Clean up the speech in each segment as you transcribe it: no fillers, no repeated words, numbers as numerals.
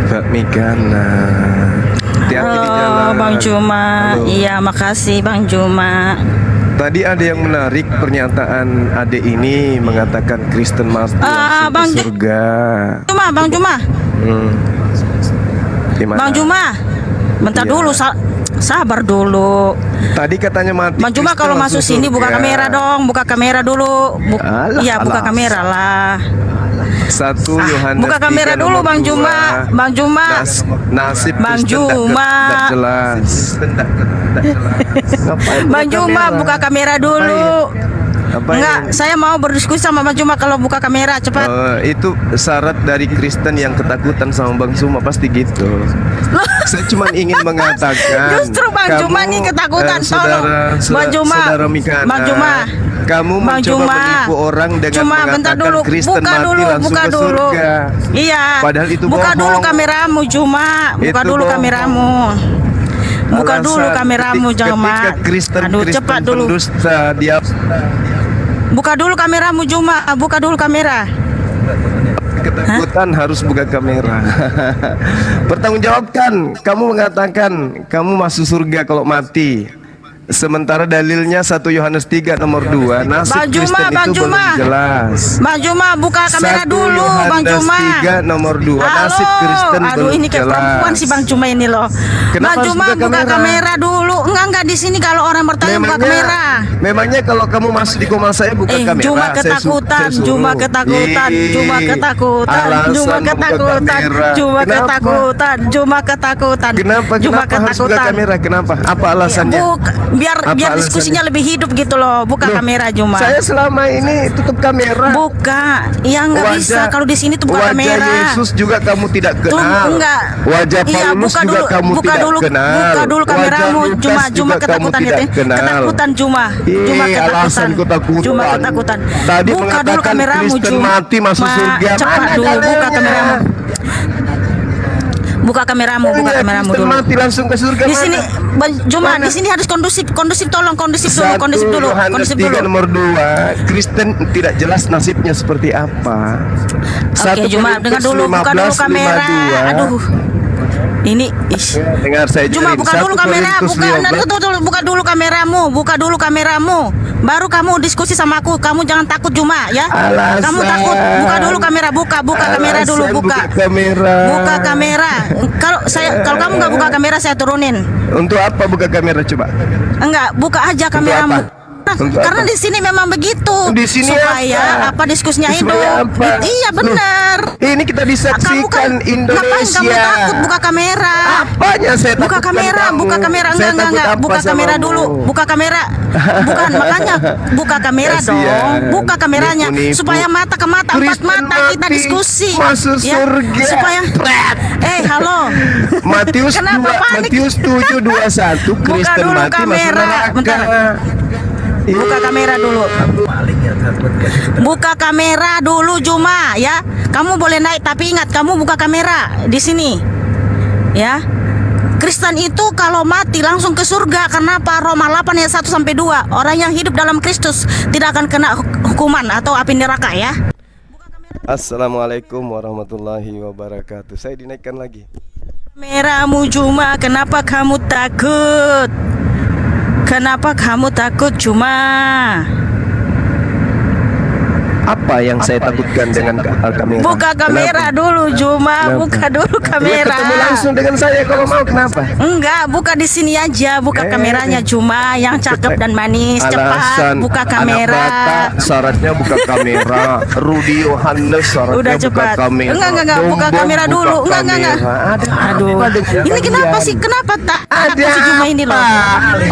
Kak Mikana. Hati-hati di jalan. Halo Bang Juma. Halo. Iya, makasih Bang Juma. Tadi ada yang menarik pernyataan adek ini mengatakan Kristen mati langsung Bang ke surga. Bang Juma. Gimana? Bang Juma. Bentar Iya. dulu, sabar dulu. Tadi katanya mati. Bang Juma Kristen kalau masuk langsung sini buka surga. kamera dong, buka kamera dulu. Alah, Iya, buka alah. kamera lah. 1 Yohanes buka kamera 3 dulu nomor Bang 2. Juma. Bang Juma. Nasib Bang Kristen Juma. tak jelas. Ngapain Bang buka Juma kamera? buka kamera dulu. Apa Enggak, yang- saya mau berdiskusi sama Bang Juma kalau buka kamera cepat. Itu syarat dari Kristen yang ketakutan sama Bang Juma pasti gitu. Saya cuma ingin mengatakan Justru Bang kamu, Juma nih ketakutan, tolong. Bang Juma, saudara Mikana, Bang Juma, kamu Bang mencoba Juma. menipu orang dengan Cuma bentar mengatakan dulu, Kristen buka mati dulu, langsung buka ke dulu. surga. Iya. Padahal itu buka bohong. dulu kameramu Juma, buka Itu dulu bohong. kameramu. Buka Alasan dulu kameramu Juma. ketika Kristen Aduh, cepat dulu. pendusta dia Buka dulu kameramu Juma, buka dulu kamera. ketakutan harus buka kamera. Pertanggungjawabkan. Kamu mengatakan kamu masuk surga kalau mati. Sementara dalilnya 1 Yohanes 3 nomor 2. Nasib Bang Juma, Kristen Bang itu belum Juma. jelas. Bang Juma buka kamera 1 dulu Bang Yohanes Juma. 3 nomor 2. Nasib Kristen Aduh, belum ini kayak jelas. perempuan si Bang Juma ini loh. Kenapa Bang harus Juma buka buka kamera? kamera dulu. Enggak di sini kalau orang bertanya buka kamera. Memangnya kalau kamu masuk di koma saya buka kamera. Juma saya ketakutan, saya suruh. Juma ketakutan, Ih, Juma ketakutan, alasan Juma buka ketakutan, kamera. Juma Kenapa? ketakutan, Juma ketakutan. Kenapa Juma harus buka kamera? Kenapa? Apa alasannya? Biar Apa biar alasannya? diskusinya lebih hidup gitu loh. Buka Loh, kamera Juma. Saya selama ini tutup kamera. Buka. Ya nggak bisa kalau di sini tuh buka wajah kamera. Yesus juga kamu tidak Tuh, kenal. enggak. Wajah Iya, Paulus buka juga dulu, kamu buka tidak dulu, kenal. buka dulu kameramu, Wajah Juma, Lukas Juma juga ketakutan kamu itu. tidak kenal. Ketakutan Juma, Juma Ih, ketakutan. alasan ketakutan. Juma ketakutan. Tadi Buka dulu mengatakan kameramu, Kristen Juma. mati masuk surga. Cepat Mana dulu, buka dalilnya? kameramu. Buka kameramu, buka Iya, kameramu Kristen dulu. mati langsung ke surga. Di sini, Juma, Mana? di sini harus kondusif, tolong kondusif dulu, 1 kondusif dulu, Yohanes kondusif 3 dulu. nomor 2. Kristen tidak jelas nasibnya seperti apa. Oke, Juma, dengar dulu, buka dulu kamera. Aduh. Ini Dengar saya Juma ajarin. buka 1 dulu kamera, Korintus buka 15. buka dulu kameramu, buka dulu kameramu. Baru kamu diskusi sama aku. Kamu jangan takut Juma ya. Alasan. Kamu takut, buka dulu kamera, buka kamera dulu, Alasan buka. kamera. Buka kamera. Kalau kamu nggak buka kamera saya turunin. Untuk apa buka kamera coba? Enggak, buka aja Untuk kameramu. apa? Nah, Untuk karena apa? di sini memang begitu. Di sini supaya apa diskusinya hidup. Supaya apa? Iya benar. Ini kita Kamu disaksikan ngapain Indonesia. kamu takut buka kamera? Apanya saya Buka takutkan kamera, kamu? buka kamera, Saya enggak, takut apa buka kamera samamu? dulu, buka kamera, bukan makanya buka kamera Kasihan. dong, buka kameranya Nipu-nipu. supaya mata ke mata, empat Kristen mata kita mati, diskusi, masuk surga. supaya, halo, Matius Kenapa 2, panik? Matius 7:21 Buka Kristen dulu mati masuk kamera. neraka. Bentar. Buka kamera dulu. Buka kamera dulu Juma ya. Kamu boleh naik tapi ingat kamu buka kamera di sini. Ya. Kristen itu kalau mati langsung ke surga. Kenapa? Roma 8 ayat 1 sampai 2. Orang yang hidup dalam Kristus tidak akan kena hukuman atau api neraka ya. Assalamualaikum warahmatullahi wabarakatuh. Saya dinaikkan lagi. Kameramu Juma, kenapa kamu takut? Kenapa kamu takut Juma? Apa yang saya takutkan dengan kamera? Buka kamera Kenapa? dulu Juma, Kenapa? buka dulu Ya, kamera. ketemu langsung dengan saya kalau mau. Kenapa? Enggak, buka di sini aja, buka kameranya Juma yang cakep dan manis. Cepat, buka kamera. Anak Bata syaratnya buka kamera. Rudy Yohanes syaratnya Udah buka cepat. kamera. Enggak, buka Dombong kamera buka dulu. Enggak. kamera. Ada Aduh, apa dengan ini kenapa kalian? sih? Kenapa tak? Ada si Juma ini loh. apa?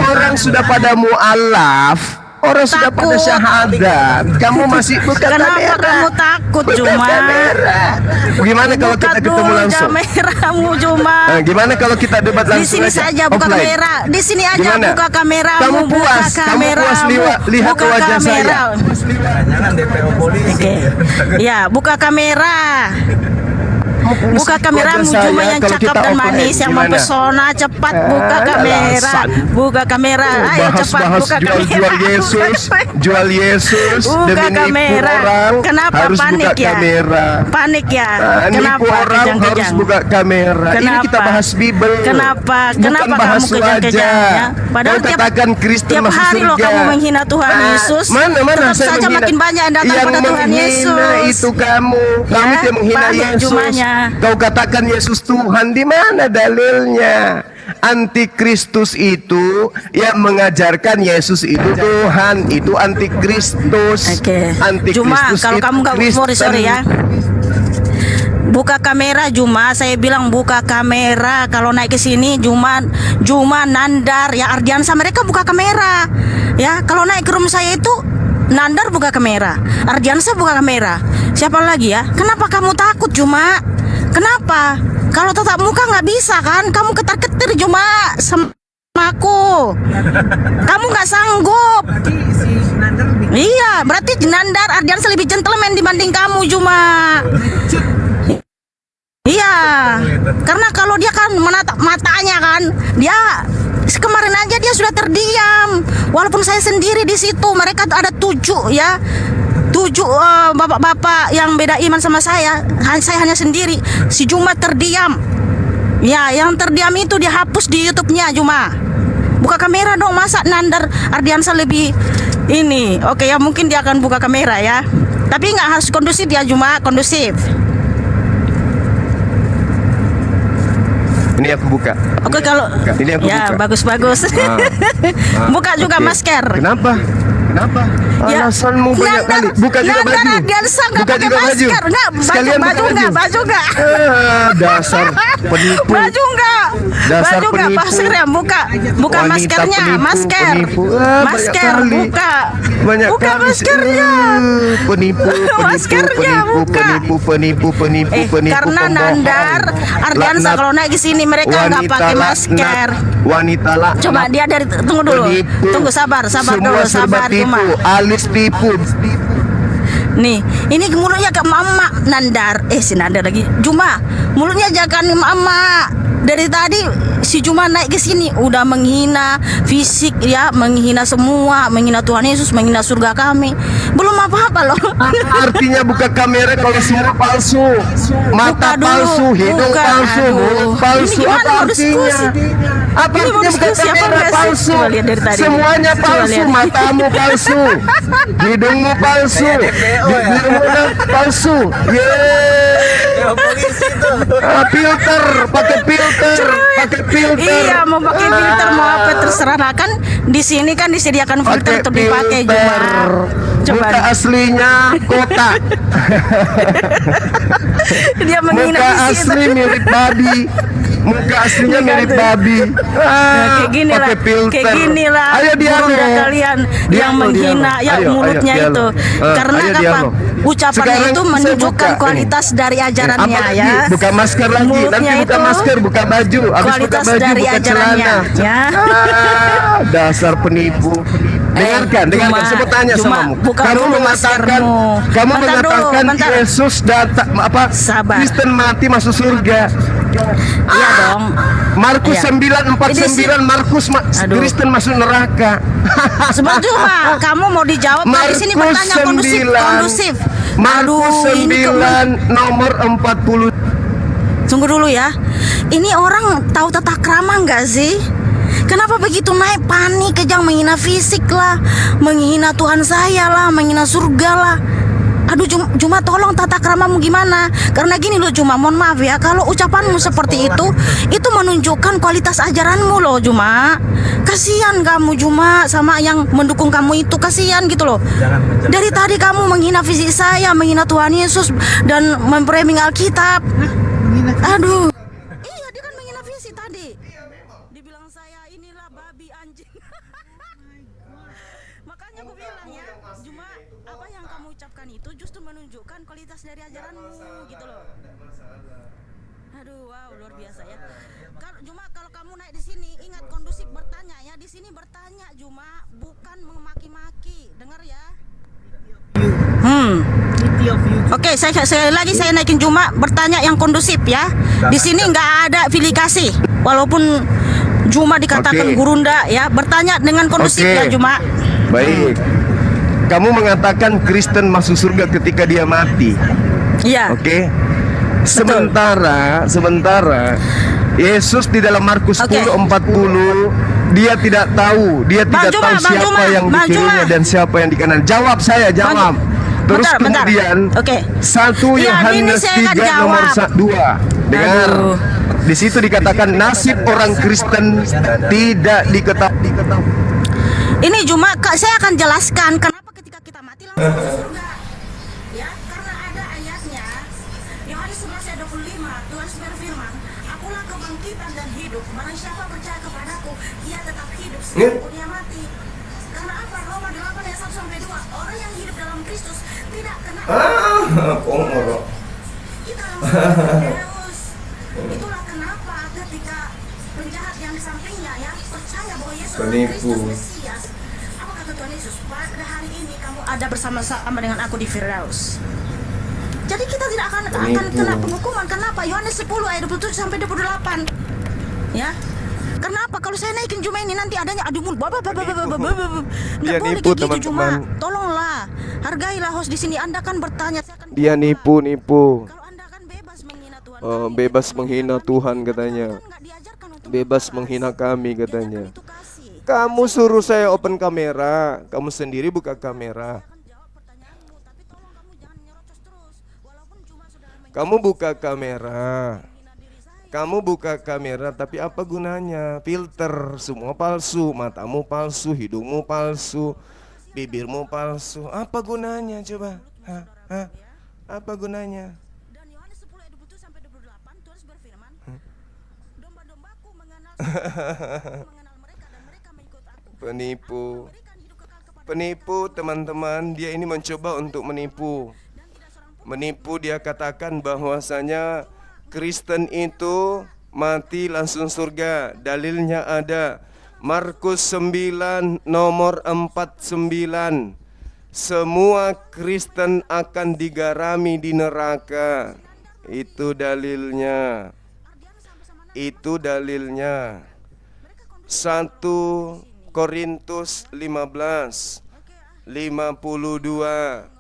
Orang sudah pada mu'alaf. Orang sudah pada Takut. syahadat. Kamu masih buka Kenapa kamera. kamu takut Buka Juma? kamera. Gimana kalau Buka kita ketemu dulu langsung? kameramu Juma. Gimana kalau kita debat Di langsung sini aja? saja buka Offline. kamera. Di sini aja Gimana? buka kameramu. Kamu buka puas? Kamu kameramu. puas lihat Buka wajah saya? kamera. Jangan DPO polisi. Oke. Ya, buka kamera. Buka kameramu Juma yang cakep dan manis, yang mempesona. Cepat buka kamera. Buka kamera. Ayo cepat buka jual Yesus, jual Yesus buka demi nipu kamera. orang. Kenapa Harus panik buka ya? kamera. Panik ya? Nipu Kenapa orang harus kejang-kejang? buka kamera. Ini Kenapa? kita bahas Bible. Kenapa? Bukan Kenapa bahas kamu kejang-kejang ya? Padahal Kau katakan Kristen tiap masuk hari surga. loh kamu menghina Tuhan Yesus. Mana Tetap saya saja menghina. makin banyak yang datang Yang pada Tuhan menghina Yesus. itu kamu. Kamu Ya, yang menghina panik Yesus. Jumanya. Kau katakan Yesus Tuhan, di mana dalilnya? Antikristus itu yang mengajarkan Yesus itu Tuhan, itu antikristus. Oke. Antikristus Juma, kalau itu kamu nggak Kristen. sorry ya. Buka kamera Juma, saya bilang buka kamera. Kalau naik ke sini Juma Nandar ya, Ardiansa mereka buka kamera. Ya, kalau naik ke rumah saya itu Nandar buka kamera, Ardiansa buka kamera. Siapa lagi ya? Kenapa kamu takut Juma? Kenapa? Kalau tatap muka nggak bisa kan? Kamu ketar-ketir Juma sama aku. Kamu nggak sanggup. Iya, berarti Nandar Ardiansa lebih gentleman dibanding kamu Juma. Iya, karena kalau dia kan menatap matanya kan, dia kemarin aja dia sudah terdiam. Walaupun saya sendiri di situ, mereka ada 7 ya, 7 bapak-bapak yang beda iman sama saya hanya sendiri. Si Juma terdiam. Ya, yang terdiam itu dihapus di YouTube-nya Juma. Buka kamera dong, masa Nandar Ardiansa lebih ini. Oke ya, mungkin dia akan buka kamera ya. Tapi nggak harus kondusif ya Juma, kondusif. Ini aku buka. Oke kalau Ini aku ya buka. bagus-bagus. Buka juga Oke. masker. Kenapa? Kenapa? Ya, Alasanmu banyak Nandar- kali. Buka juga Nandar baju. Ardiansa nggak Buka pakai juga baju. masker. Nggak, Sekalian baju buka nggak, baju nggak. Dasar penipu. Baju nggak, Dasar baju nggak, penipu. maskernya buka, buka Wanita maskernya, penipu, masker, penipu. Banyak masker, kali. buka, Banyak buka kali. maskernya. Penipu, Maskernya buka. penipu, Karena pembohong. Nandar Ardiansa Laknat. kalau naik ke sini mereka nggak wanita pakai laknat. masker. Wanita laknat. Coba dia dari tunggu dulu, Penipu. tunggu sabar Semua dulu, serba sabar tipu, Juma. alis tipu. Nih, ini mulutnya ke mama Nandar. Si Nandar lagi. Juma, mulutnya jangan mama. Dari tadi si Juma naik ke sini udah menghina fisik ya, menghina semua, menghina Tuhan Yesus, menghina surga kami. Belum apa-apa loh. Artinya buka kamera kalau semua palsu, mata Buka dulu, palsu, hidung buka. palsu, Aduh. mulut palsu. Ini gimana Apa mau artinya? diskusi? Apa Ini mau artinya buka diskusi apa kamera enggak sih? palsu? Coba lihat dari tadi. Semuanya Coba palsu, lihat. matamu palsu, hidungmu palsu, bibirmu palsu. Filter, pakai filter, pakai filter. Iya, mau pakai filter mau apa terserah. Nah, kan di sini kan disediakan filter untuk dipakai Juma. Coba Muka aslinya kotak. dia menghina Muka fisik asli itu. mirip babi. Muka aslinya mirip babi. Kayak gini lah, pakai filter. kayak gini lah. Ayo dialog. Burung kalian yang menghina ya Ayo, mulutnya ayo, itu. dialog. Karena Ayo apa? dialog. Ucapannya Sekarang itu saya menunjukkan buka. kualitas dari ajarannya Apa lagi? ya. Buka masker lagi. Mulutnya Nanti buka itu masker, buka baju. Habis buka kualitas baju, dari buka ajarannya, celana. ya. Dasar penipu. Dengarkan, dengarkan. Juma, Saya mau tanya Juma, samamu. buka Kamu dulu mengatakan, maskermu. kamu Bentar dulu, mengatakan bentar. Yesus datang apa? Sabar. Kristen mati masuk surga. Iya dong. Markus Iya. 9:49 Markus Aduh. Kristen masuk neraka. Sebentar Juma, kamu mau dijawab di sini bertanya kondusif. Markus Aduh, ini 9 nomor 40. Tunggu dulu ya. Ini orang tahu tata krama nggak sih? Kenapa begitu naik panik kejang menghina fisik lah, menghina Tuhan saya lah, menghina surga lah. Aduh Juma tolong tata kramamu gimana? Karena gini loh Juma, mohon maaf ya, kalau ucapanmu seperti itu menunjukkan kualitas ajaranmu loh Juma. Kasihan kamu Juma sama yang mendukung kamu itu, kasihan gitu loh. Dari tadi kamu menghina fisik saya, menghina Tuhan Yesus dan memframing Alkitab. Aduh. Iya, dia kan menghina fisik tadi. Dibilang saya inilah babi anjing. Makanya aku bilang ya, Juma, apa yang kamu ucapkan itu justru menunjukkan kualitas dari ajaranmu gitu loh. Aduh, wow, luar biasa ya. Kalau Juma, kalau kamu naik di sini, ingat kondusif bertanya ya. Di sini bertanya Juma, bukan memaki-maki. Dengar ya. Oke, sekali lagi saya naikin Juma bertanya yang kondusif ya. Di sini nggak ada filikasi. Walaupun Juma dikatakan Oke. gurunda ya, bertanya dengan kondusif Oke. ya Juma. Baik. Kamu mengatakan Kristen masuk surga ketika dia mati. Iya. Oke. Sementara Yesus di dalam Markus Oke. 10:40 dia tidak tahu, dia Bang tidak Juma, tahu Bang siapa Juma, yang Bang di kirinya Juma. dan siapa yang di kanan. Jawab saya, jawab. Terus bentar. kemudian Oke. 1 Iya, ini Yohanes saya akan 3 nomor jawab. 2. Dengar. Aduh. Di situ dikatakan nasib orang Kristen tidak diketahui. Ini Juma, saya akan jelaskan kenapa ketika kita mati langsung ke surga. Ya, karena ada ayatnya. Yohanes 11 ayat 25, Tuhan berfirman, "Akulah kebangkitan dan hidup. Barang siapa percaya kepadaku, ia tetap hidup sekalipun ia mati." Karena apa? Roma 8 ayat 1 sampai 2. Orang yang hidup dalam Kristus tidak kena kita langsung ke Deus. Itulah kenapa ketika penjahat yang di sampingnya ya percaya bahwa Yesus adalah Penipu. Kristus Mesias. Apa kata Tuhan Yesus? Pada hari ini kamu ada bersama-sama dengan aku di Firdaus. Jadi kita tidak akan kena penghukuman. Kenapa? Yohanes 10 ayat 27 sampai 28. Ya. Kenapa? Kalau saya naikin Juma ini nanti adanya adu mulut. Dia Nggak boleh nipu, kayak gitu Juma. teman-teman. Tolonglah. Hargailah host di sini. Anda kan bertanya, saya akan Dia nipu. kalau Anda kan bebas menghina Tuhan. Oh, kami, bebas menghina Tuhan katanya. Kan nggak diajarkan untuk Bebas membalas. menghina kami katanya. Diajarkan itu kasih. Kamu suruh saya open kamera, kamu sendiri buka kamera. Akan jawab pertanyaanmu, tapi tolong kamu jangan nyerocos terus. Walaupun cuma saudara Kamu buka kamera. menghina diri saya. Kamu buka kamera, tapi apa gunanya? Filter, semua palsu, matamu palsu, hidungmu palsu, bibirmu palsu. Apa gunanya coba? Hah? Apa gunanya? Dan Yohanes 10 ayat 27 sampai 28 Tuhan berfirman, "Domba-dombaku mengenal mereka dan mereka mengikut aku. Penipu. Berikan hidup kekal kepada Penipu teman-teman, dia ini mencoba untuk menipu. dan tidak seorang pun Menipu, dia katakan bahwasanya Kristen itu mati langsung surga. Dalilnya ada Markus 9 nomor 49. Semua Kristen akan digarami di neraka. Itu dalilnya. Itu dalilnya. 1 Korintus 15 52.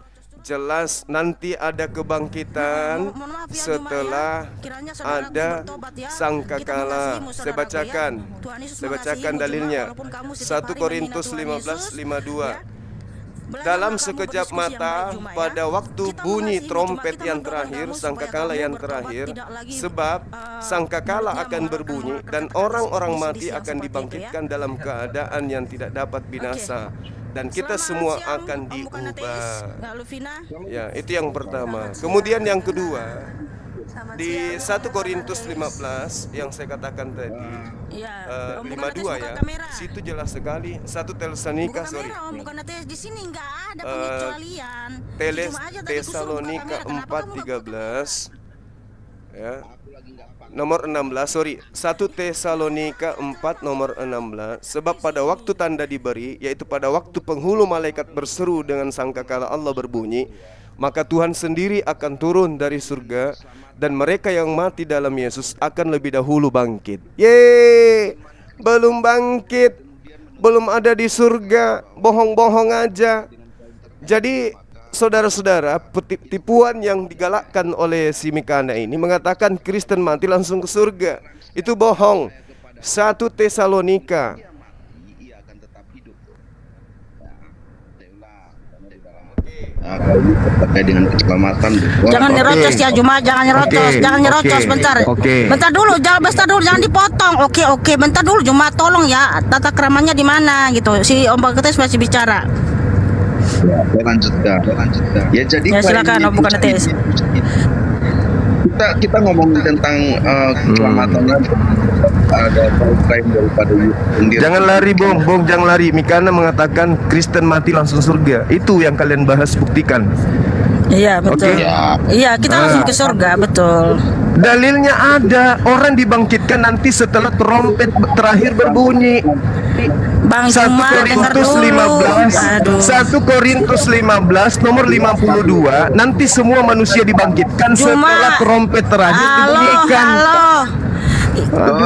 Jelas nanti ada kebangkitan Mohon maaf ya, setelah Juma ya. Kiranya saudara ada bertobat ya. sangkakala. Kita mengasihimu, Saya saudaraku bacakan. ya. Tuhan Yesus Saya bacakan mengasihimu, dalilnya. Juma, walaupun kamu setiap 1 hari Korintus menghina Tuhan 15 Yesus, 52. ya. Belajarlah Dalam kamu sekejap berdiskusi yang mata, baik, Juma, ya. pada waktu Kita bunyi mengasihimu, trompet Juma, yang kita terakhir, mendoakan kamu sangkakala supaya yang kamu bertobat, terakhir, tidak lagi, sebab sangkakala mulutnya akan mengeluarkan berbunyi dan kata-kata orang-orang sedih-sedih mati yang akan seperti itu, dibangkitkan ya. dalam keadaan yang tidak dapat binasa dan kita Selamat semua siang, akan Om bukan ateis, diubah. Nggak Luvina. Ya, itu yang pertama. Kemudian yang kedua, Selamat di siang, 1 Korintus Om bukan ateis. 15 yang saya katakan tadi, Iya, Om bukan ateis, 52 buka ya. kamera. Situ jelas sekali. 1 Tesalonika, Buka sorry. kamera, Om bukan ateis. Di sini nggak ada pengecualian. Teles Cuma aja tadi kusuruh buka Tesalonika kamera. Kenapa kamu nggak buka 4:13 ya. Nomor 16, sorry. 1 Tesalonika 4 nomor 16. Sebab pada waktu tanda diberi, yaitu pada waktu penghulu malaikat berseru dengan sangkakala Allah berbunyi, maka Tuhan sendiri akan turun dari surga dan mereka yang mati dalam Yesus akan lebih dahulu bangkit. Yeay, belum bangkit, belum ada di surga, bohong-bohong aja. Jadi saudara-saudara, tipuan yang digalakkan oleh si Mikana ini mengatakan Kristen mati langsung ke surga. Itu bohong. 1 Tesalonika. Terkait dengan keselamatan. Jangan nyerocos ya Juma, jangan nyerocos, Oke, jangan nyerocos oke, bentar. oke. Bentar dulu, jangan dipotong. Oke, bentar dulu Juma, tolong ya. Tata keramanya di mana gitu. Si Om Bagetes masih bicara. Ya, saya lanjutkan. Ya jadi Ya, silakan, Om bukan ateis. kita ngomongin tentang keselamatannya ada klaim daripada sendiri. Jangan lari, Bong, jangan lari. Mikana mengatakan Kristen mati langsung surga. Itu yang kalian bahas, buktikan. Iya, betul. Oke. Iya, kita langsung ke surga, betul. Dalilnya ada, orang dibangkitkan nanti setelah trompet terakhir berbunyi. Bang 1 Juma dengar Korintus dulu. 15. Aduh. 1 Korintus 15 nomor 52. Nanti semua manusia dibangkitkan Juma. setelah trompet terakhir Halo, dibunyikan. halo.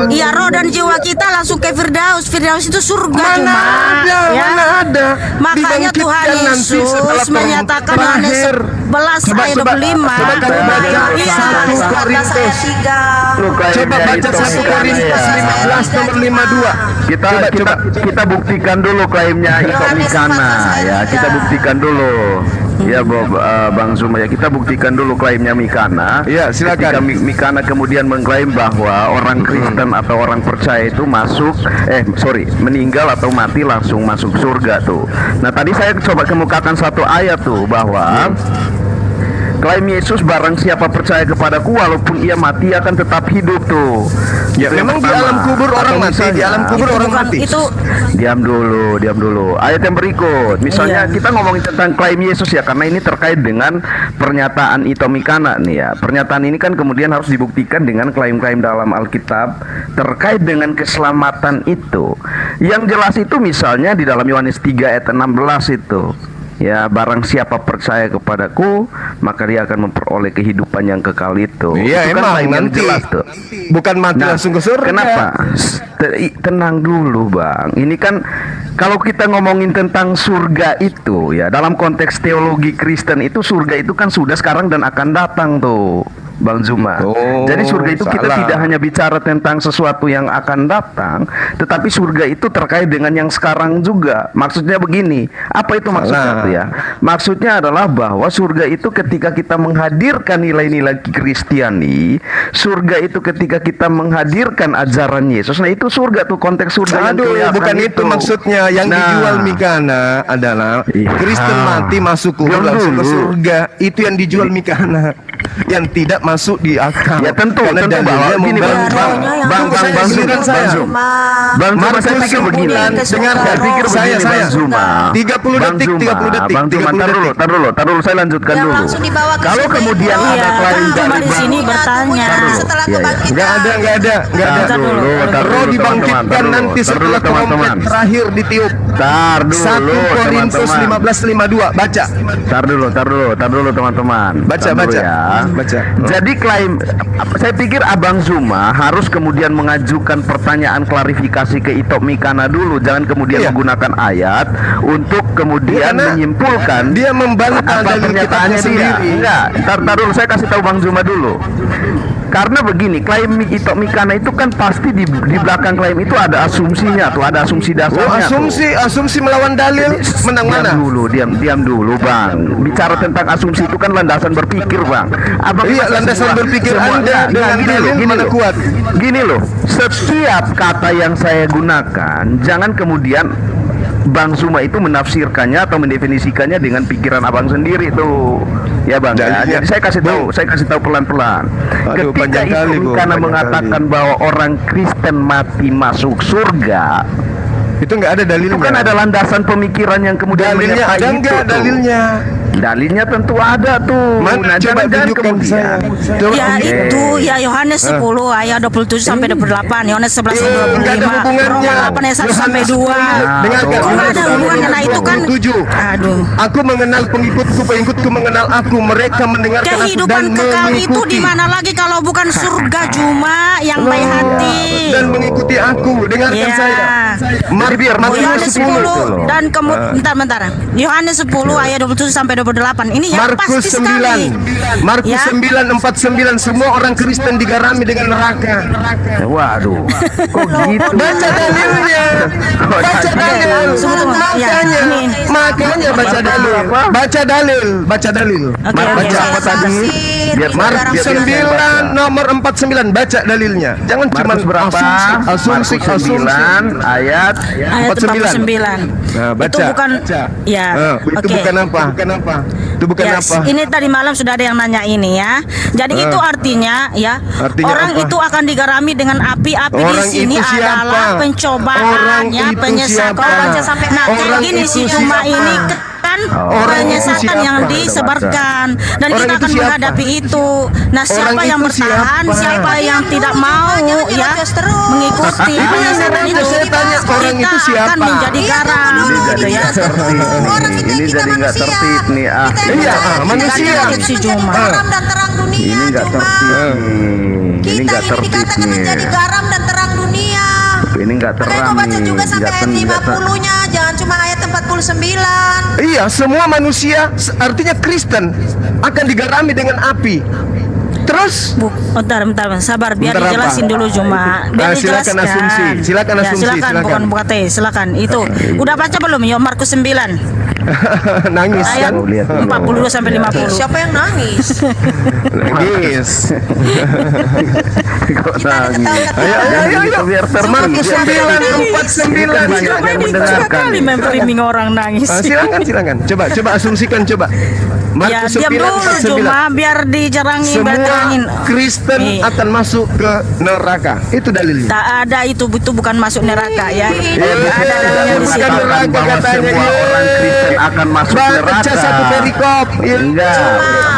Iya, roh dan jiwa kita langsung ke Firdaus. Firdaus itu surga. Mana Juma. ada, Ya. mana ada. Makanya Dibangkitkan Tuhan nanti Yesus setelah menyatakan trompet Yohanes terakhir. 11 ayat 25. Coba kamu baca Iya, 1 Korintus. Coba baca 1 Korintus 15 nomor 52. Kita buktikan dulu klaimnya Ito Mikana ya. Kita buktikan dulu. Ya Bang Zuma ya, kita buktikan dulu klaimnya Mikana. Iya, silakan. Ketika Mikana kemudian mengklaim bahwa orang Kristen atau orang percaya itu meninggal atau mati langsung masuk surga tuh. Nah, tadi saya coba kemukakan satu ayat tuh bahwa klaim Yesus, barang siapa percaya kepadaku walaupun ia mati akan tetap hidup tuh. Ya, Itu yang memang di pertama. alam kubur orang Atau mati, di misalnya- alam kubur Itu orang bukan- mati. itu Diam dulu. Ayat yang berikut. Misalnya Iya. kita ngomongin tentang klaim Yesus ya, karena ini terkait dengan pernyataan Ito Mikana nih ya. Pernyataan ini kan kemudian harus dibuktikan dengan klaim-klaim dalam Alkitab terkait dengan keselamatan itu. Yang jelas itu misalnya di dalam Yohanes 3 ayat 16 itu. Ya, barang siapa percaya kepadaku, maka dia akan memperoleh kehidupan yang kekal itu. Iya, Itu kan emang klaim yang nanti. jelas tuh. Bukan mati langsung ke surga. Kenapa? Tenang dulu Bang. Ini kan kalau kita ngomongin tentang surga itu ya, dalam konteks teologi Kristen itu surga itu kan sudah sekarang dan akan datang tuh Bang Zuma. Oh, Jadi surga itu kita salah. tidak hanya bicara tentang sesuatu yang akan datang, tetapi surga itu terkait dengan yang sekarang juga. Maksudnya begini, apa itu maksudnya Salah. tuh ya? Maksudnya adalah bahwa surga itu ketika kita menghadirkan nilai-nilai Kristiani, surga itu ketika kita menghadirkan ajaran Yesus. Nah, itu surga tuh, konteks surga yang Aduh, kelihatan bukan itu maksudnya. Yang Nah. dijual Mikana adalah Iya. Kristen mati masuk kubur Diam langsung ke dulu. surga. Itu yang dijual Mikana. Yang tidak masuk di akal. Ya tentu Karena bahwa dalilnya gini Bang, membantah. Bang Tunggu, saya Zuma, izinkan saya. Bang Zuma, saya Markus pikir begini. 9, dengar, Saya pikir saya, begini, saya. Bang Zuma. 30 Bang detik, Zuma, 30 detik, Bang Zuma, 30 tar detik. dulu, saya lanjutkan Yang dulu. langsung dibawa ke Kalau surga kemudian itu. ada Iya, klaim kan cuma dari di sini Bang, bertanya. Setelah Iya, iya. kebangkitan. Enggak ada. Tar dulu, Roh dibangkitkan nanti setelah trompet terakhir ditiup. Tar 1 dulu, Korintus teman-teman. 15:52. Baca. Tar dulu teman-teman. Baca, Tar dulu baca. ya. Baca. Jadi klaim, saya pikir Abang Zuma harus kemudian mengajukan pertanyaan klarifikasi ke Ito Mikana dulu, jangan kemudian Iya. menggunakan ayat untuk kemudian Karena menyimpulkan dia membantah apa dari pernyataannya kitabnya dia. sendiri. Enggak, tar dulu, saya kasih tahu Bang Zuma dulu. Karena begini, klaim Ito Mikana itu kan pasti di belakang klaim itu ada asumsinya tuh, ada asumsi dasarnya. Oh, tuh. asumsi melawan dalil menang mana? Diam dulu Bang. Bicara tentang asumsi itu kan landasan berpikir Bang. Abang Iya, masa landasan berpikir Anda Nah, dengan dalil mana kuat? Gini loh, setiap kata yang saya gunakan jangan kemudian Bang Zuma itu menafsirkannya atau mendefinisikannya dengan pikiran abang sendiri tuh, ya Bang. Ya. Dalilnya, Jadi saya kasih tahu pelan-pelan. Aduh, Ketika panjang itu kali, Bu, karena panjang mengatakan kali. bahwa orang Kristen mati masuk surga, Itu enggak ada dalilnya. itu kan ada landasan pemikiran yang kemudian dalilnya menyertai ada itu enggak tuh. dalilnya? Dalilnya tentu ada tuh. Mana? Coba jangan tunjukkan saya. Coba. Ya itu ya Yohanes 10 ayat 27 sampai 28, Yohanes 11 ayat Enggak ada 25, hubungannya. Roma 8 ayat 1 sampai 2. Dengarkan. Oh, ada hubungannya. Nah, itu kan 7. aduh. Aku mengenal pengikutku mengenal aku. Mereka mendengarkan aku dan Kehidupan kekal itu mengikuti. di mana lagi kalau bukan surga Juma yang baik hati. Dan mengikuti aku. Dengarkan Ya. saya. Jadi biar Oh, Markus Yohanes 10 10 dan bentar. Yohanes 10 ayat 27 sampai 28. Ini yang Markus pasti 9. sekali. Markus Ya. 9:49. Semua orang Kristen digarami dengan neraka. Waduh, kok gitu? Baca dalilnya. Baca dalil. Tunggu. Ya, Makanya, ini. makanya baca dalil. Baca dalil. Baca dalil. Oke, Baca oke. apa tadi? Markus 9 nomor 49. Baca dalilnya. Jangan cuma Markus berapa? asumsi. Markus 9 ayat Ayat 49. Nah, baca. Itu bukan ya. Itu Oke. bukan apa? Itu bukan Yes, apa? ini tadi malam sudah ada yang nanya ini ya. Jadi itu artinya ya, Artinya orang apa? itu akan digarami dengan api-api di Orang sini itu siapa? adalah Orang pencobaannya, itu penyesakan. siapa? Nah, kayak Orang gini itu si Juma siapa? ini kan Orang itu penyesatan siapa? yang disebarkan, dan Orang kita itu akan siapa? menghadapi itu. Nah, siapa yang itu bertahan, siapa? siapa yang tidak mau ya mengikuti Itu yang penyesatan saya itu, tanya, orang kita itu siapa? akan menjadi garam. Ini jadi Ya. nggak tertib nih. Ini jadi nggak tertib nih. Iya, manusia. Tertib si Juma. garam dan terang dunia. Ini nggak Cuma tertib nih. Ini kita nggak ini tertib dikatakan nih. menjadi garam dan terang dunia. Ini nggak Makanya terang kau baca nih. juga sampai ayat 50-nya, jangan cuma ayat 49. Iya, semua manusia artinya Kristen akan digarami dengan api. Terus Bentar, sabar, biar Bentar apa? dijelasin dulu Juma. Biar Silakan dijelaskan. asumsi, silakan Ya, asumsi, silakan, silakan. bukan buka teh, silakan. Itu udah baca belum? Yo Markus 9 nangis ayat kan? lihat dulu. 42 sampai 50. Siapa yang nangis? Nangis. Kok Kita ada nangis? ketawa-ketawa. Ayo, Ayo, biar tertib. Markus 9:49. Banyak Siapa yang ini mendengarkan kali nih. memperiming orang nangis? Silakan. Coba asumsikan coba. Ya, Markus diam dulu 9:49. Juma, biar dijerangi, biar terangin. Semua Kristen Nih. akan masuk ke neraka. Itu dalilnya. Tak ada itu bukan masuk neraka ya. Tidak Ada dalilnya di situ. mengatakan bahwa semua orang Kristen akan masuk neraka. Baca satu perikop. Enggak,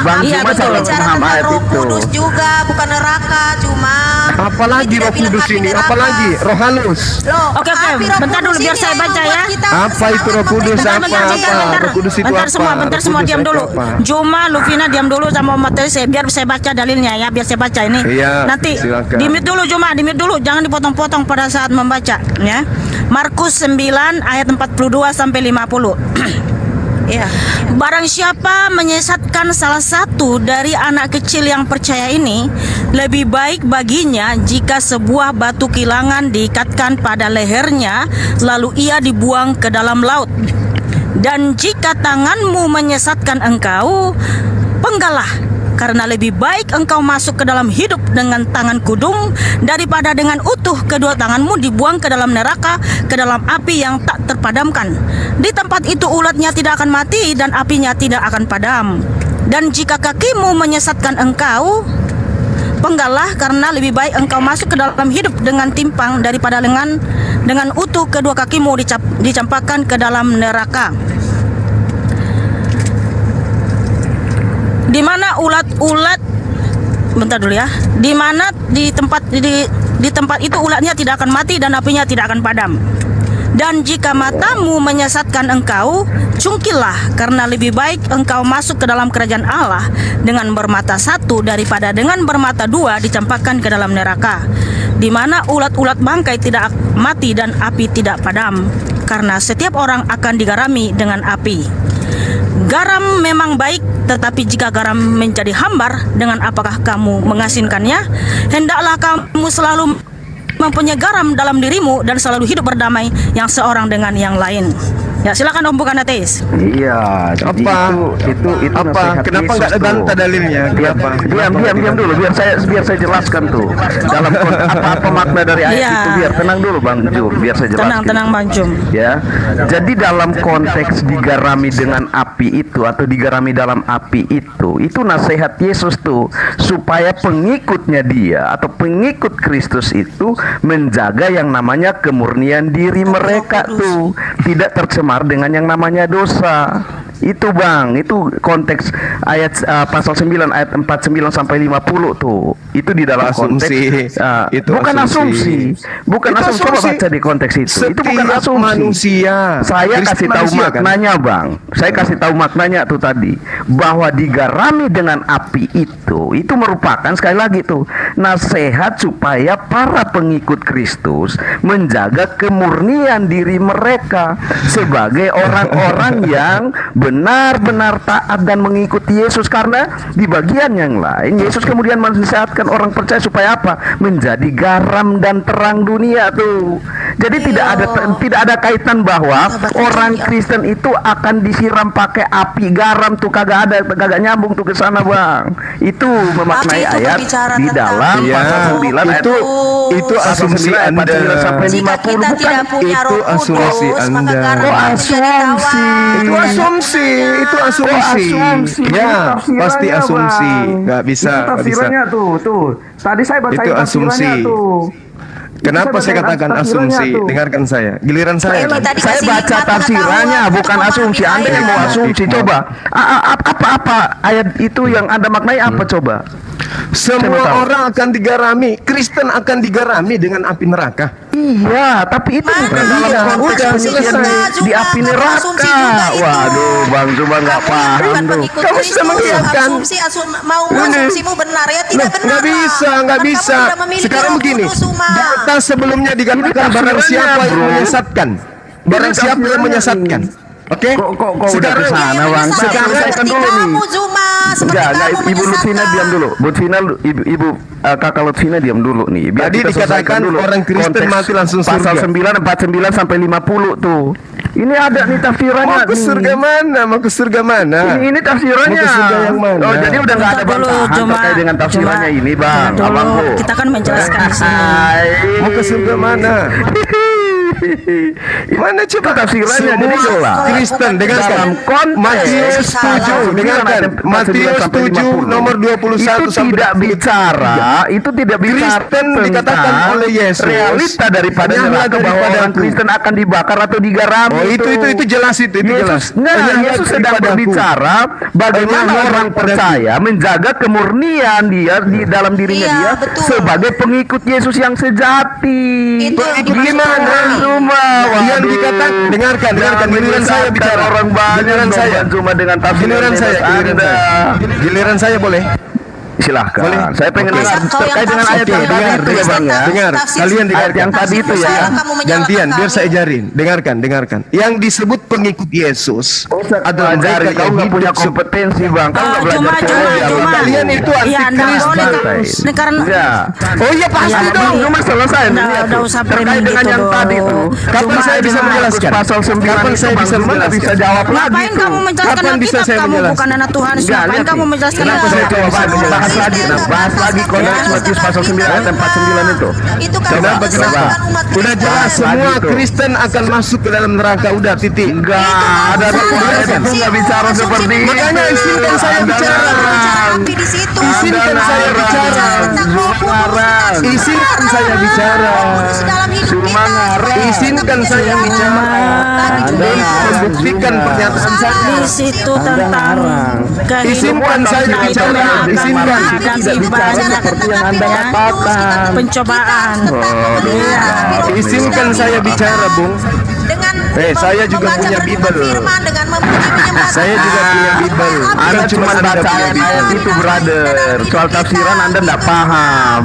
Bang Iya, Cuma betul. salah Bicara paham tentang ayat Roh itu. Kudus juga, bukan neraka. Cuma Apalagi ini Roh tidak Kudus bilang ini, api neraka. apalagi Roh halus. Loh, Oke, api Roh bentar Kudus dulu, biar ini saya yang baca membuat ya. kita Apa itu Roh Kudus? semangat Apa? memberikan Roh Kudus itu bentar apa? semua, Roh semua Kudus diam itu dulu. apa? Juma, Luvina diam dulu sama Matius, biar saya baca dalilnya ya, biar saya baca ini. Iya, Nanti silakan. di-mute dulu Juma, di-mute dulu, jangan dipotong-potong pada saat membaca ya. Markus 9 ayat 42 sampai 50. Iya. Barang siapa menyesatkan salah satu dari anak kecil yang percaya ini, lebih baik baginya jika sebuah batu kilangan diikatkan pada lehernya, lalu ia dibuang ke dalam laut. Dan jika tanganmu menyesatkan engkau, penggalah, karena lebih baik engkau masuk ke dalam hidup dengan tangan kudung daripada dengan utuh kedua tanganmu dibuang ke dalam neraka, ke dalam api yang tak terpadamkan. Di tempat itu ulatnya tidak akan mati dan apinya tidak akan padam. Dan jika kakimu menyesatkan engkau, penggalah, karena lebih baik engkau masuk ke dalam hidup dengan timpang daripada dengan utuh kedua kakimu dicampakkan ke dalam neraka. Di mana ulat-ulat, bentar dulu ya, di mana di tempat itu ulatnya tidak akan mati dan apinya tidak akan padam. Dan jika matamu menyesatkan engkau, cungkilah, karena lebih baik engkau masuk ke dalam kerajaan Allah dengan bermata satu daripada dengan bermata dua dicampakkan ke dalam neraka, di mana ulat-ulat bangkai tidak mati dan api tidak padam, karena setiap orang akan digarami dengan api. Garam memang baik, tetapi jika garam menjadi hambar, dengan apakah kamu mengasinkannya? Hendaklah kamu selalu mempunyai garam dalam dirimu dan selalu hidup berdamai yang seorang dengan yang lain. Ya, silakan Om Bukan Ateis. Iya, jadi Apa? itu Apa? nasihat Kenapa Yesus nggak ada tuh. bantah dalilnya? Kenapa? Diam dulu, biar saya jelaskan tuh dalam apa makna dari ayat Iya. itu. Biar tenang dulu Bang Jur, biar saya jelaskan. Tenang Bang Jum. Ya, jadi dalam konteks digarami dengan api itu atau digarami dalam api itu nasihat Yesus tuh supaya pengikutnya dia atau pengikut Kristus itu menjaga yang namanya kemurnian diri mereka tuh, tidak tercemar dengan yang namanya dosa. Itu Bang, itu konteks ayat pasal 9 ayat 49 sampai 50 tuh. Itu di dalam Asumsi. konteks Itu bukan asumsi. Bukan Itu asumsi. Coba asumsi. baca di konteks itu. Itu bukan Setiap asumsi. manusia. Saya Kristen kasih tahu manusia, kan? maknanya Bang. Saya kasih tahu maknanya tuh tadi, bahwa digarami dengan api itu merupakan sekali lagi tuh nasihat supaya para pengikut Kristus menjaga kemurnian diri mereka sebagai orang-orang yang benar-benar taat dan mengikuti Yesus. Karena di bagian yang lain Yesus kemudian menasihatkan orang percaya supaya apa? Menjadi garam dan terang dunia tuh. Jadi tidak ada kaitan bahwa orang Kristen itu akan disiram pakai api garam tuh, kagak nyambung tuh ke sana Bang. Itu memaknai Tapi itu ayat berbicara di tentang dalam Iya, pasal 9 ayat itu asumsi Anda. 49 sampai Jika 50 kita tidak punya itu Roh asumsi Kudus, Anda. maka garam Oh, akan menjadi asumsi. tawar. Itu asumsi, itu asumsi. Ya, pasti asumsi. Nggak bisa, nggak bisa. tuh. Tadi saya baca Itu asumsi. Kenapa saya katakan asumsi? Dengarkan saya. Giliran saya. Kita Saya dikasih baca hikmat tafsirannya, pengetahuan bukan untuk asumsi. memahami Anda yang mau ayat. asumsi. Coba apa ayat itu yang Anda maknai apa coba? Saya mau Semua tahu. orang akan digarami. Kristen akan digarami dengan api neraka. Iya, tapi itu Mana? bukan dalam Iya, konteks udah penyucian selesai. di api Kamu neraka. asumsi juga itu. Waduh, Bang Zuma nggak Kamu paham bukan tuh. pengikut Kamu Kristus, sudah mengiyakan. mau asumsimu benar ya tidak benar. Nggak bisa, nggak Kan bisa. kamu tidak memiliki Sekarang Roh begini, Kudus, Uma. data sebelumnya dikatakan Ini barang siapa yang tafsirannya, bro. menyesatkan. Barang Ini siapa yang tafsirannya menyesatkan. nih. Oke? Kok udah Sekarang ke sana, Bang? Bisa Sekarang seperti selesaikan dulu nih. kamu, Zuma, seperti Enggak, kamu Ibu Lutfina menyesatkan. diam dulu. Ibu Kakak Lutfina diam dulu nih. Biar Tadi kita selesaikan dikatakan dulu orang Kristen konteks mati langsung Pasal surga. 9, 49 sampai 50 tuh. Ini ada nih tafsirannya. Mau ke nih. surga mana? Mau ke surga mana? Ini tafsirannya. Mau ke surga yang mana? Oh, jadi udah nggak ada Bentar dulu, bantahan Juma. terkait dengan tafsirannya Juma. ini, Bang. Bentar dulu. Abangku. Kita kan menjelaskan di sini. Mau ke surga mana? Mana coba tafsirannya, jadi semua jelas. Kristen dengarkan Dalam konteks Matius 7 dengarkan Matius 7 nomor 21 itu sampai tidak bicara, itu tidak bicara Kristen dikatakan tentang oleh Yesus, realita daripada "Penyahlah neraka bahwa daripadaku." orang Kristen akan dibakar atau digarami. Oh itu jelas itu jelas. Enggak, "Penyahlah Yesus sedang daripadaku." berbicara bagaimana "Penyahlah orang daripadaku." percaya menjaga kemurnian dia di dalam dirinya Iya, dia betul. sebagai pengikut Yesus yang sejati. Itu yang dimaksud Gimana? Romi. Cuma Yang dikatakan dengarkan giliran saya bicara. orang banyak Giliran saya. cuma dengan tafsiran Giliran saya, Anda. Giliran saya boleh. Silahkan. Boleh. Saya pengen Oke. dengar Kau yang terkait dengan tafsir ayat Oke, yang tadi dengar, itu ya, Bang ya. dengar. Tafsir- Kalian dengarkan. Ayat yang tadi itu ya. Salah kamu menjawab Gantian biar kami. saya ajarin. Dengarkan. Yang disebut pengikut Yesus adalah Pelajari, mereka kau yang nggak punya hidup kompetensi, Bang. Kau nggak belajar Cuma teologi, Bang. Kalian itu Iya, nggak antikristus. boleh Santai. Ini karena Ya. Oh iya pasti Ya, dong. Cuma selesai nih, Nggak lihat ada tuh. usah Terkait framing dengan gitu yang dong. tadi tuh. Kapan Cuma saya bisa dengan menjelaskan? Pasal 9 Kapan itu saya Bang bisa Zuma nggak menjelaskan? bisa jawab lagi ngapain tuh. kamu menjelaskan Kapan bisa Alkitab? saya Kamu menjelaskan? bukan anak Tuhan. Enggak, Ngapain lihat kamu nih. menjelaskan? Kenapa saya coba bahas lagi, bahas lagi konteks Matius pasal 9 ayat 49 itu. Itu kan Kenapa? kesalahan umat Udah Kristen. jelas Lagi semua tuh. Kristen akan masuk ke dalam neraka. Udah titik. Enggak, ada Itu ayat kan itu nggak bicara asumsi seperti itu. Makanya izinkan saya Anda bicara. larang. Api di situ. Izinkan Anda saya larang. bicara. Tentang Roh Kudus, Larang. tentang Izinkan sejarah. saya bicara. Roh Kudus dalam hidup Cuma kita. ngarang. Izinkan saya bicara. Tadi juga Dan membuktikan pernyataan saya. Di situ tentang Izinkan saya kehidupan bicara. kita Izinkan. dan Tidak bicara banyak seperti yang Anda ya, katakan. pencobaan. Iya. Izinkan saya bicara, Bung. dengan saya juga membaca punya bergumam Bible. firman, dengan memuji menyembah Saya Tuhan. juga punya Bible. Anda Bukan cuma Anda baca punya ayat-ayat Bible. itu, brother. Soal tafsiran Anda tidak paham.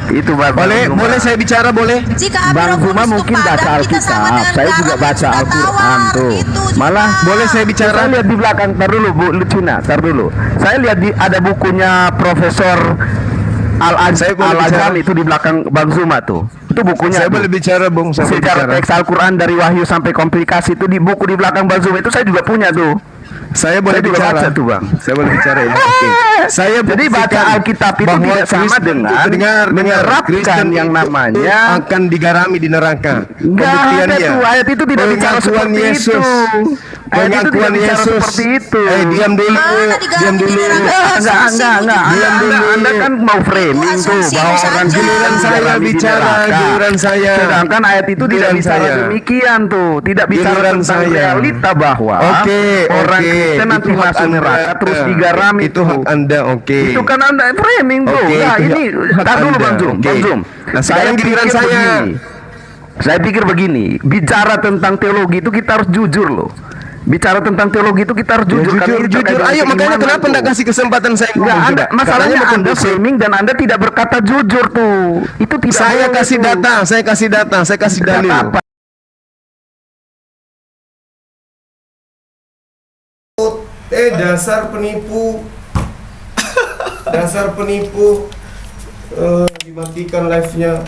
Itu Bang Zuma. Boleh saya bicara, boleh? Jika api Bang Roh Zuma Kudus mungkin itu baca padam, kita Alkitab. sama dengan Saya garam juga yang baca sudah Al-Quran tawar. tuh. Gitu, Zuma. Malah Boleh saya bicara? Saya lihat di belakang, tar dulu Bu Lucina, tar dulu. Saya lihat ada bukunya Profesor Saya boleh Al-Azhar bicara? itu di belakang Bang Zuma tuh. Itu bukunya. Saya tuh. boleh bicara, Bung. Saya boleh Sejarah bicara. teks Al-Quran dari Wahyu sampai komplikasi itu di buku di belakang Bang Zuma itu saya juga punya tuh. Saya boleh Saya juga bicara. baca tuh, Bang. Saya boleh bicara ya. Oke. Saya Jadi baca buktikan Alkitab itu bahwa tidak sama Kristen- dengan dengar, menerapkan Kristen yang itu namanya akan digarami di neraka. Enggak ada Pembuktiannya. tuh, ayat itu tidak bicara Pengakuan seperti Yesus. itu. Ayat itu tidak Pengakuan bicara Yesus. seperti itu. Diam dulu. Mana digarami Diam di dulu. neraka? Enggak. Diam dulu. Anda kan mau framing tuh asumsi bahwa saja. orang Giliran Kristen saya digarami di bicara, neraka. giliran saya. Sedangkan ayat itu tidak Giliran bicara saya. demikian tuh, tidak bicara Giliran tentang saya. realita bahwa Oke, orang oke. Kristen nanti Itu hak masuk Anda. neraka terus digarami Itu hak tuh. Anda, oke. Itu kan Anda framing bro. Oke, Nah, itu ini hak tar dulu Anda. Bang Zum, Oke. Bang Zum. Nah, sekarang giliran pikir saya. begini. Saya pikir begini, bicara tentang teologi itu kita harus jujur loh. Bicara tentang teologi itu kita harus Ya, jujur. Karena ini terkait jujur. dengan Ayo, makanya keimanan kenapa tuh. enggak kasih kesempatan saya Enggak, ngomong, Anda, coba? masalahnya Caranya Anda betul-betul. framing dan Anda tidak berkata jujur tuh. Itu tidak Saya boleh kasih tuh. data, saya kasih data, saya kasih Data dalil. apa? Dasar penipu. Dasar penipu. Dimatikan live-nya.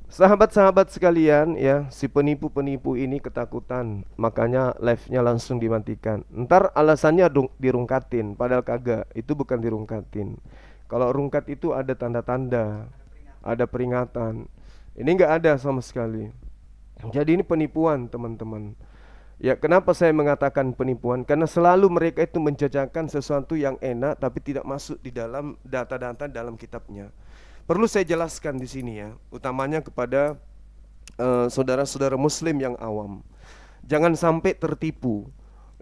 Sahabat-sahabat sekalian ya, si penipu-penipu ini ketakutan, makanya live-nya langsung dimatikan. Ntar alasannya dirungkatin, padahal kagak, itu bukan dirungkatin. Kalau rungkat itu ada tanda-tanda, ada peringatan. Ini nggak ada sama sekali. Jadi ini penipuan teman-teman. Ya kenapa saya mengatakan penipuan? Karena selalu mereka itu menjajakan sesuatu yang enak tapi tidak masuk di dalam data-data dalam kitabnya. Perlu saya jelaskan di sini ya, utamanya kepada saudara-saudara muslim yang awam. Jangan sampai tertipu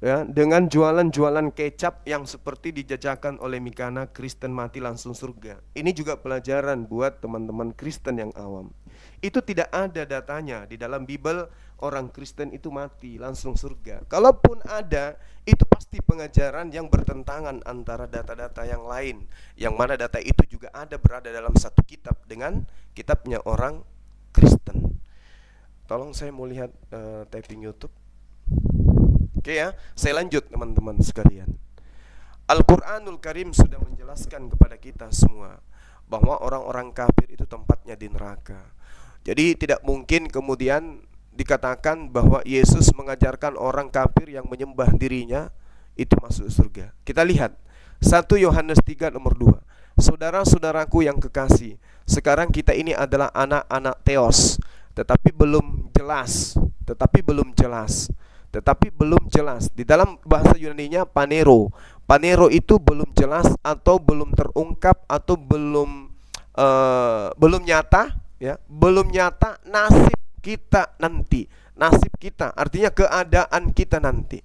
ya dengan jualan-jualan kecap yang seperti dijajakan oleh Mikana, Kristen mati langsung surga. Ini juga pelajaran buat teman-teman Kristen yang awam. Itu tidak ada datanya di dalam Bible orang Kristen itu mati langsung surga. Kalaupun ada, itu pasti pengajaran yang bertentangan antara data-data yang lain, yang mana data itu juga ada berada dalam satu kitab dengan kitabnya orang Kristen. Tolong saya mau lihat typing YouTube. Oke ya, saya lanjut teman-teman sekalian. Al-Quranul Karim sudah menjelaskan kepada kita semua bahwa orang-orang kafir itu tempatnya di neraka. Jadi tidak mungkin kemudian dikatakan bahwa Yesus mengajarkan orang kafir yang menyembah dirinya itu masuk surga. Kita lihat 1 Yohanes 3 nomor 2. Saudara-saudaraku yang kekasih, sekarang kita ini adalah anak-anak Theos, tetapi belum jelas. Di dalam bahasa Yunaninya panero. Panero itu belum jelas atau belum terungkap atau belum nyata ya, belum nyata nasib kita nanti. Nasib kita artinya keadaan kita nanti.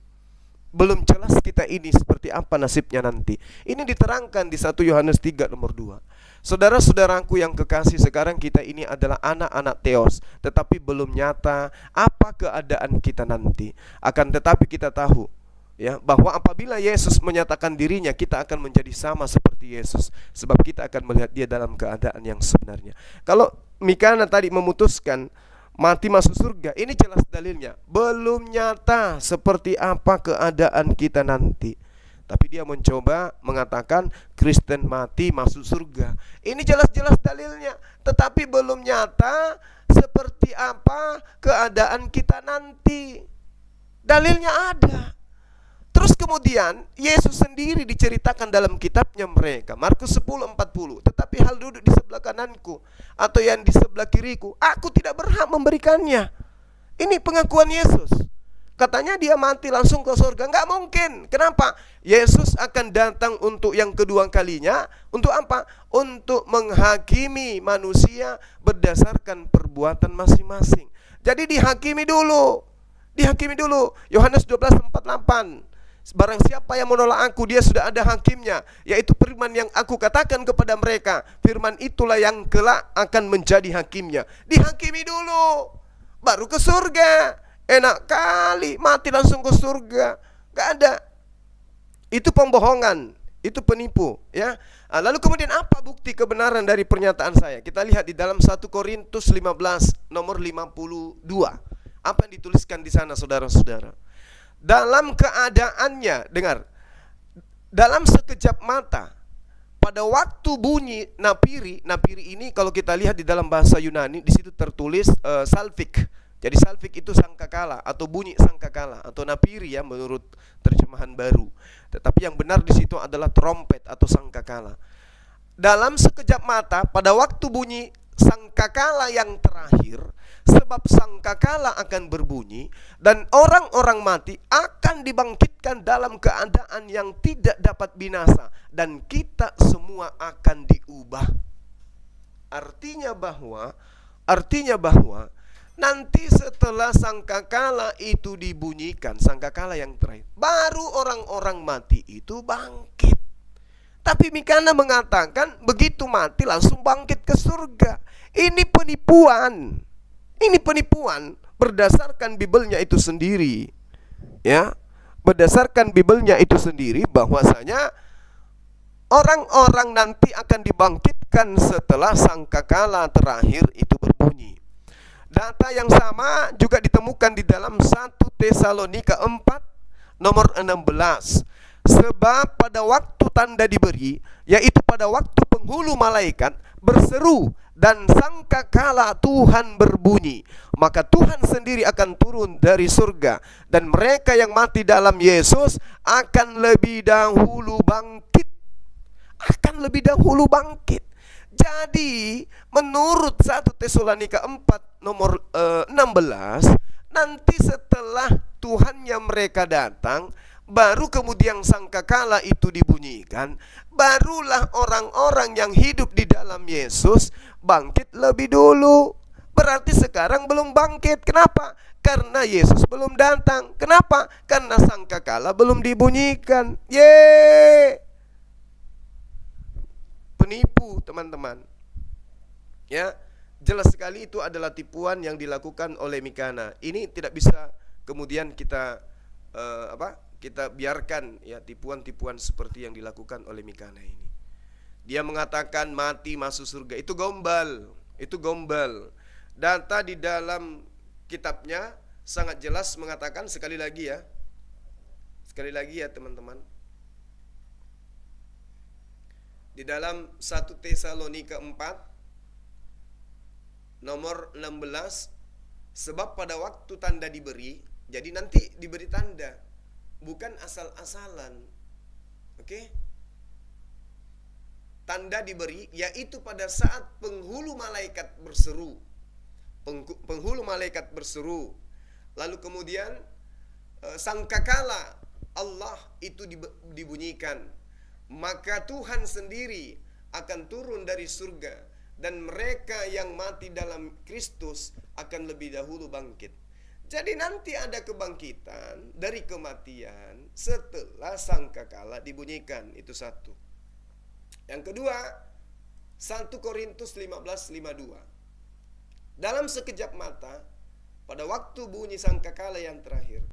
Belum jelas kita ini seperti apa nasibnya nanti. Ini diterangkan di 1 Yohanes 3 nomor 2. Saudara-saudaraku yang kekasih, sekarang kita ini adalah anak-anak Theos, tetapi belum nyata apa keadaan kita nanti. Akan tetapi kita tahu ya bahwa apabila Yesus menyatakan dirinya, kita akan menjadi sama seperti Yesus, sebab kita akan melihat dia dalam keadaan yang sebenarnya. Kalau Mikana tadi memutuskan mati masuk surga, ini jelas dalilnya. Belum nyata seperti apa keadaan kita nanti, tapi dia mencoba mengatakan Kristen mati masuk surga. Ini jelas-jelas dalilnya, tetapi belum nyata seperti apa keadaan kita nanti. Dalilnya ada. Terus kemudian Yesus sendiri diceritakan dalam kitabnya mereka, Markus 10:40. Tetapi hal duduk di sebelah kananku atau yang di sebelah kiriku, aku tidak berhak memberikannya. Ini pengakuan Yesus. Katanya dia mati langsung ke surga. Enggak mungkin. Kenapa? Yesus akan datang untuk yang kedua kalinya. Untuk apa? Untuk menghakimi manusia berdasarkan perbuatan masing-masing. Jadi dihakimi dulu. Yohanes 12:48. Barang siapa yang menolak aku, dia sudah ada hakimnya, yaitu firman yang aku katakan kepada mereka. Firman itulah yang kelak akan menjadi hakimnya. Dihakimi dulu, baru ke surga. Enak kali, mati langsung ke surga. Gak ada. Itu pembohongan, itu penipu ya. Lalu kemudian apa bukti kebenaran dari pernyataan saya? Kita lihat di dalam 1 Korintus 15 nomor 52. Apa yang dituliskan di sana saudara-saudara? Dalam keadaannya, dengar, dalam sekejap mata, pada waktu bunyi napiri ini kalau kita lihat di dalam bahasa Yunani, di situ tertulis salvik. Jadi salvik itu sangkakala atau bunyi sangkakala atau napiri ya menurut terjemahan baru. Tetapi yang benar di situ adalah trompet atau sangkakala. Dalam sekejap mata, pada waktu bunyi sangkakala yang terakhir, sebab sangkakala akan berbunyi dan orang-orang mati akan dibangkitkan dalam keadaan yang tidak dapat binasa, dan kita semua akan diubah. Artinya bahwa nanti setelah sangkakala itu dibunyikan, sangkakala yang terakhir, baru orang-orang mati itu bangkit. Tapi Mikana mengatakan begitu mati langsung bangkit ke surga. Ini penipuan. Berdasarkan Bibelnya itu sendiri. Ya, berdasarkan Bibelnya itu sendiri bahwasanya orang-orang nanti akan dibangkitkan setelah sangkakala terakhir itu berbunyi. Data yang sama juga ditemukan di dalam 1 Tesalonika 4 nomor 16. Sebab pada waktu tanda diberi, yaitu pada waktu penghulu malaikat berseru dan sangkakala Tuhan berbunyi, maka Tuhan sendiri akan turun dari surga, dan mereka yang mati dalam Yesus akan lebih dahulu bangkit. Jadi menurut 1 Tesalonika 4 nomor 16, nanti setelah Tuhannya mereka datang, baru kemudian sangkakala itu dibunyikan, barulah orang-orang yang hidup di dalam Yesus bangkit lebih dulu. Berarti sekarang belum bangkit. Kenapa? Karena Yesus belum datang. Kenapa? Karena sangkakala belum dibunyikan. Penipu, teman-teman. Ya, jelas sekali itu adalah tipuan yang dilakukan oleh Mikana. Ini tidak bisa kemudian kita kita biarkan ya tipuan-tipuan seperti yang dilakukan oleh Mikana ini. Dia mengatakan mati masuk surga. Itu gombal. Itu gombal. Data di dalam kitabnya sangat jelas mengatakan, sekali lagi ya teman-teman, di dalam 1 Tesalonika 4 nomor 16, sebab pada waktu tanda diberi, jadi nanti diberi tanda, bukan asal-asalan. Oke? Tanda diberi yaitu pada saat penghulu malaikat berseru. Penghulu malaikat berseru. Lalu kemudian sangkakala Allah itu dibunyikan, maka Tuhan sendiri akan turun dari surga, dan mereka yang mati dalam Kristus akan lebih dahulu bangkit. Jadi nanti ada kebangkitan dari kematian setelah sangkakala dibunyikan. Itu satu. Yang kedua, 1 Korintus 15:52. Dalam sekejap mata, pada waktu bunyi sangkakala yang terakhir,